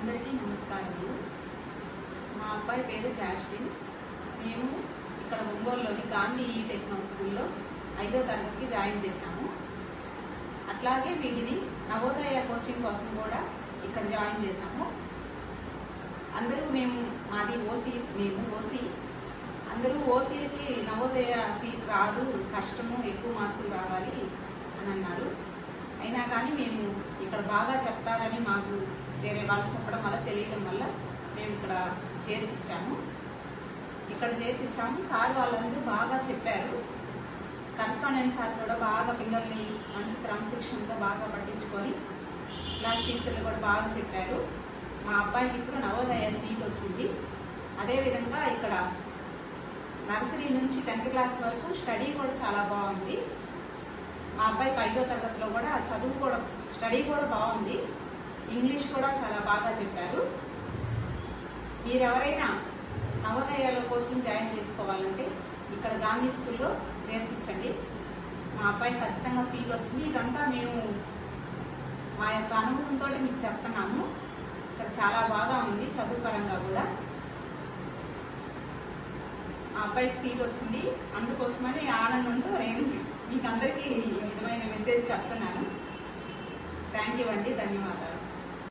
అందరికీ నమస్కారములు. మా అబ్బాయి పేరు జాస్మిన్. మేము ఇక్కడ ఒంగోలులోని గాంధీ టెక్నో స్కూల్లో 5వ తరగతికి జాయిన్ చేశాము. అట్లాగే వీటిని నవోదయ కోచింగ్ కోసం కూడా ఇక్కడ జాయిన్ చేశాము. అందరూ మాది ఓసీ, అందరూ ఓసీకి నవోదయ సీట్ రాదు, కష్టము, ఎక్కువ మార్కులు రావాలి అని అన్నారు. అయినా కానీ మేము ఇక్కడ బాగా చెప్తారని మాకు వేరే వాళ్ళు చెప్పడం వల్ల తెలియడం వల్ల మేము ఇక్కడ చేర్పించాము. సార్ వాళ్ళందరూ బాగా చెప్పారు. కరస్పాండెంట్ సార్ కూడా బాగా పిల్లల్ని మంచి క్రమశిక్షణతో బాగా పట్టించుకొని క్లాస్ టీచర్లు కూడా బాగా చెప్పారు. మా అబ్బాయికి ఇప్పుడు నవోదయ సీట్ వచ్చింది. అదేవిధంగా ఇక్కడ నర్సరీ నుంచి 10th క్లాస్ వరకు స్టడీ కూడా చాలా బాగుంది. మా అబ్బాయికి 5వ తరగతిలో కూడా స్టడీ కూడా బాగుంది. ఇంగ్లీష్ కూడా చాలా బాగా చెప్పారు. మీరెవరైనా నవోదయలో కోచింగ్ జాయిన్ చేసుకోవాలంటే ఇక్కడ గాంధీ స్కూల్లో చేర్పించండి. మా అబ్బాయికి ఖచ్చితంగా సీట్ వచ్చింది. ఇదంతా మేము మా యొక్క అనుభవంతో మీకు చెప్తున్నాము. ఇక్కడ చాలా బాగా ఉంది, చదువు పరంగా కూడా. మా అబ్బాయికి సీట్ వచ్చింది, అందుకోసమని ఆనందంతో నేను మీకు అందరికీ ఈ విధమైన మెసేజ్ చెప్తున్నాను. థ్యాంక్ యూ అండి, ధన్యవాదాలు.